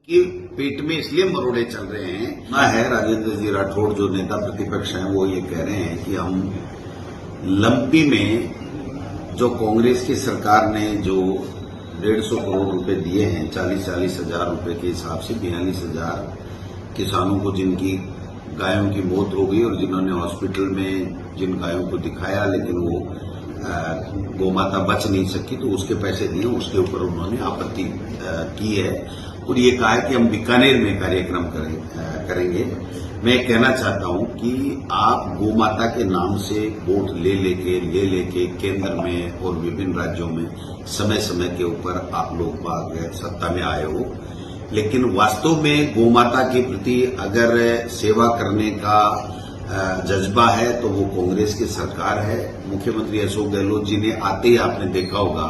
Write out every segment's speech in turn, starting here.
कि पेट में इसलिए मरोड़े चल रहे हैं ना है। राजेंद्र जी राठौड़ जो नेता प्रतिपक्ष हैं वो ये कह रहे हैं कि हम लंपी में जो कांग्रेस की सरकार ने जो 150 करोड़ रुपए दिए हैं 40-40 हजार रुपए के हिसाब से 42,000 किसानों को जिनकी गायों की मौत हो गई और जिन्होंने हॉस्पिटल में जिन गायों को दिखाया लेकिन वो गोमाता बच नहीं सकी तो उसके पैसे दिए, उसके ऊपर उन्होंने आपत्ति की है और ये कहा है कि हम बीकानेर में कार्यक्रम करेंगे। मैं कहना चाहता हूं कि आप गोमाता के नाम से वोट ले लेके केंद्र में और विभिन्न राज्यों में समय समय के ऊपर आप लोग सत्ता में आए हो, लेकिन वास्तव में गोमाता के प्रति अगर सेवा करने का जज्बा है तो वो कांग्रेस की सरकार है। मुख्यमंत्री अशोक गहलोत जी ने आते ही आपने देखा होगा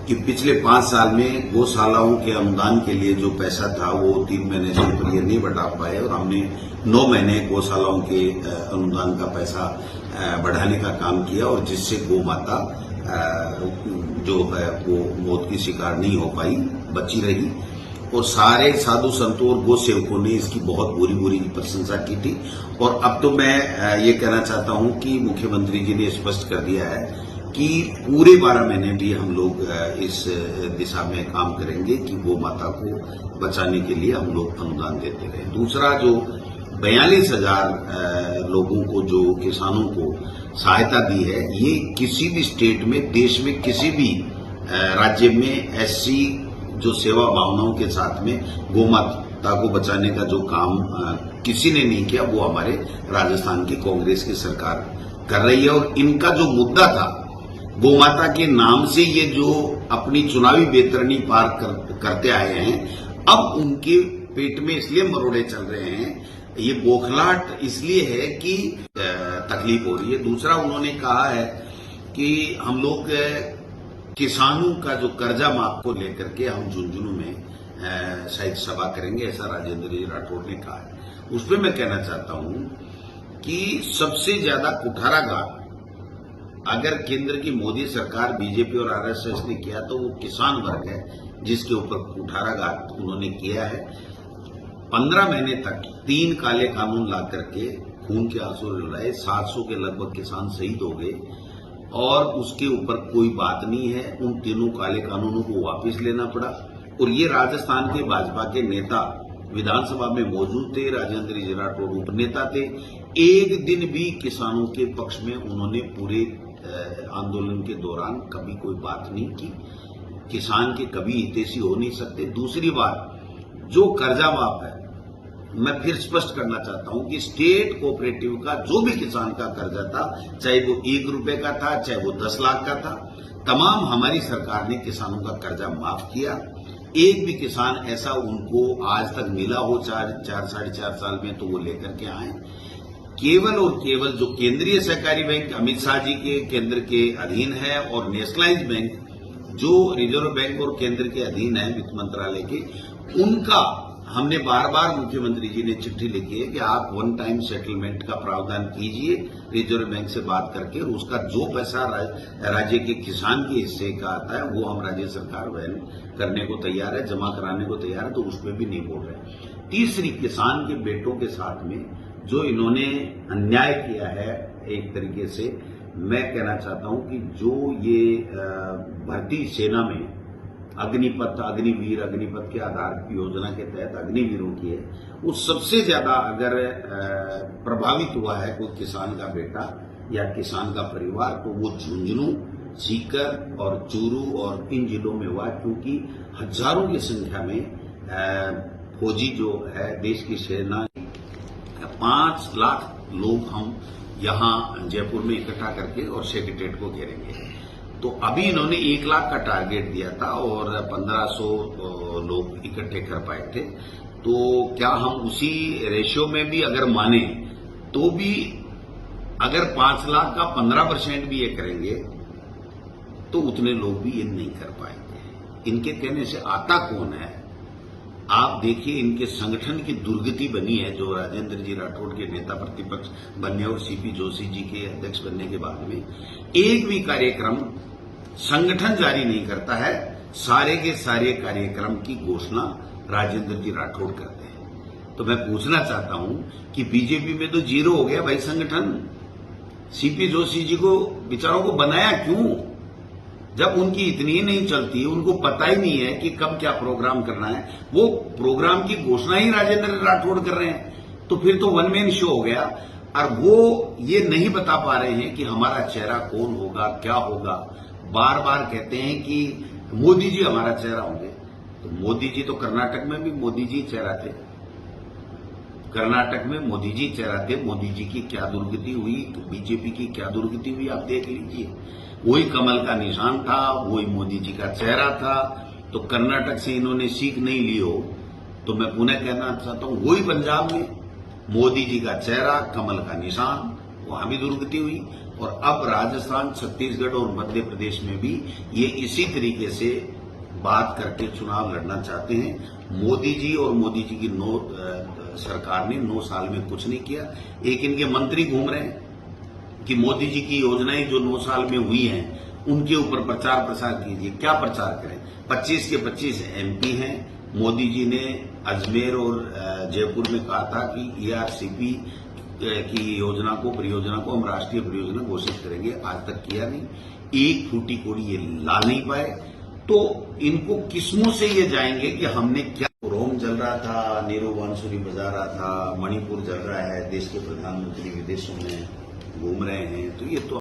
कि पिछले 5 साल में गौशालाओं के अनुदान के लिए जो पैसा था वो 3 महीने से ऊपर ये नहीं बढ़ा पाए और हमने 9 महीने गौशालाओं के अनुदान का पैसा बढ़ाने का काम किया और जिससे गौमाता जो है वो मौत की शिकार नहीं हो पाई, बची रही और सारे साधु संतों और गौ सेवकों ने इसकी बहुत बुरी प्रशंसा की थी। और अब तो मैं ये कहना चाहता हूं कि मुख्यमंत्री जी ने स्पष्ट कर दिया है कि पूरे 12 महीने भी हम लोग इस दिशा में काम करेंगे कि गौ माता को बचाने के लिए हम लोग अनुदान देते रहे। दूसरा जो 42,000 लोगों को जो किसानों को सहायता दी है, ये किसी भी स्टेट में देश में किसी भी राज्य में ऐसी जो सेवा भावनाओं के साथ में गौ माता को बचाने का जो काम किसी ने नहीं किया वो हमारे राजस्थान की कांग्रेस की सरकार कर रही है। और इनका जो मुद्दा था गोमाता के नाम से ये जो अपनी चुनावी बेतरनी पार करते आए हैं, अब उनके पेट में इसलिए मरोड़े चल रहे हैं, ये बौखलाहट इसलिए है कि तकलीफ हो रही है। दूसरा उन्होंने कहा है कि हम लोग किसानों का जो कर्जा माफ को लेकर के हम झुंझुनू में शायद सभा करेंगे, ऐसा राजेंद्र जी राठौड़ ने कहा है। उस पर मैं कहना चाहता हूं कि सबसे ज्यादा कुठाराघात अगर केंद्र की मोदी सरकार बीजेपी और आरएसएस ने किया तो वो किसान वर्ग है जिसके ऊपर कुठाराघात उन्होंने किया है। 15 महीने तक 3 काले कानून ला करके खून के आंसू रुलाए, 700 के लगभग किसान शहीद हो गए और उसके ऊपर कोई बात नहीं है। उन तीनों काले कानूनों को वापस लेना पड़ा और ये राजस्थान के भाजपा के नेता विधानसभा में मौजूद थे, राजेंद्र जी राठौड़ उपनेता थे, एक दिन भी किसानों के पक्ष में उन्होंने पूरे आंदोलन के दौरान कभी कोई बात नहीं की। किसान के कभी हितैषी हो नहीं सकते। दूसरी बात, जो कर्जा माफ है, मैं फिर स्पष्ट करना चाहता हूं कि स्टेट कोऑपरेटिव का जो भी किसान का कर्जा था, चाहे वो 1 रुपए का था, चाहे वो 10 लाख का था, तमाम हमारी सरकार ने किसानों का कर्जा माफ किया। एक भी किसान ऐसा उनको आज तक मिला हो 4-4 साल में तो वो लेकर के आए। केवल और केवल जो केंद्रीय सहकारी बैंक अमित शाह जी के केंद्र के अधीन है और नेशनलाइज्ड बैंक जो रिजर्व बैंक और केंद्र के अधीन है वित्त मंत्रालय के, उनका हमने बार मुख्यमंत्री जी ने चिट्ठी लिखी है कि आप 1 टाइम सेटलमेंट का प्रावधान कीजिए रिजर्व बैंक से बात करके, और उसका जो पैसा राज्य के किसान के हिस्से का आता है वो हम राज्य सरकार वहन करने को तैयार है, जमा कराने को तैयार है, तो उसमें भी नहीं बोल रहे। तीसरी, किसान के बेटों के साथ में जो इन्होंने अन्याय किया है, एक तरीके से मैं कहना चाहता हूं कि जो ये भर्ती सेना में अग्निपथ के आधार योजना के तहत अग्निवीरों की है, वो सबसे ज्यादा अगर प्रभावित हुआ है कोई किसान का बेटा या किसान का परिवार तो वो झुंझुनू, सीकर और चूरू और इन जिलों में हुआ, क्योंकि हजारों की संख्या में फौजी जो है देश की सेना 5 लाख लोग हम यहां जयपुर में इकट्ठा करके और सेक्रेटेरिएट को घेरेंगे। तो अभी इन्होंने 1 लाख का टारगेट दिया था और 1500 लोग इकट्ठे कर पाए थे। तो क्या हम उसी रेशियो में भी अगर माने तो भी अगर 5 लाख का 15% भी ये करेंगे तो उतने लोग भी ये नहीं कर पाएंगे। इनके कहने से आता कौन है? आप देखिए, इनके संगठन की दुर्गति बनी है जो राजेंद्र जी राठौड़ के नेता प्रतिपक्ष बनने और सीपी जोशी जी के अध्यक्ष बनने के बाद में एक भी कार्यक्रम संगठन जारी नहीं करता है। सारे के सारे कार्यक्रम की घोषणा राजेंद्र जी राठौड़ करते हैं। तो मैं पूछना चाहता हूं कि बीजेपी में तो जीरो हो गया भाई संगठन। सीपी जोशी जी को बेचारों को बनाया क्यों, जब उनकी इतनी ही नहीं चलती, उनको पता ही नहीं है कि कब क्या प्रोग्राम करना है। वो प्रोग्राम की घोषणा ही राजेंद्र राठौड़ कर रहे हैं, तो फिर तो वन मैन शो हो गया। और वो ये नहीं बता पा रहे हैं कि हमारा चेहरा कौन होगा, क्या होगा। बार बार कहते हैं कि मोदी जी हमारा चेहरा होंगे। तो मोदी जी तो कर्नाटक में भी मोदी जी चेहरा थे, कर्नाटक में मोदी जी चेहरा थे। मोदी जी की क्या दुर्गति हुई, बीजेपी की क्या दुर्गति हुई, आप देख लीजिए। वही कमल का निशान था, वही मोदी जी का चेहरा था। तो कर्नाटक से इन्होंने सीख नहीं ली हो तो मैं पुनः कहना चाहता हूं, वही पंजाब में मोदी जी का चेहरा, कमल का निशान, वहां भी दुर्गति हुई। और अब राजस्थान, छत्तीसगढ़ और मध्य प्रदेश में भी ये इसी तरीके से बात करके चुनाव लड़ना चाहते हैं। मोदी जी और मोदी जी की सरकार ने 9 साल में कुछ नहीं किया। एक इनके मंत्री घूम रहे हैं कि मोदी जी की योजनाएं जो 9 साल में हुई हैं उनके ऊपर प्रचार प्रसार कीजिए। क्या प्रचार करें, 25 के 25 एमपी हैं। मोदी जी ने अजमेर और जयपुर में कहा था कि ईआरसीपी की योजना को, परियोजना को हम राष्ट्रीय परियोजना घोषित करेंगे, आज तक किया नहीं। एक फूटी कोड़ी ये ला नहीं पाए। तो इनको किस्मों से ये जाएंगे कि हमने क्या। रोम जल रहा था, नीरू बांसुरी बजा रहा था, मणिपुर जल रहा है, देश के प्रधानमंत्री विदेशों में घूम रहे हैं। तो ये तो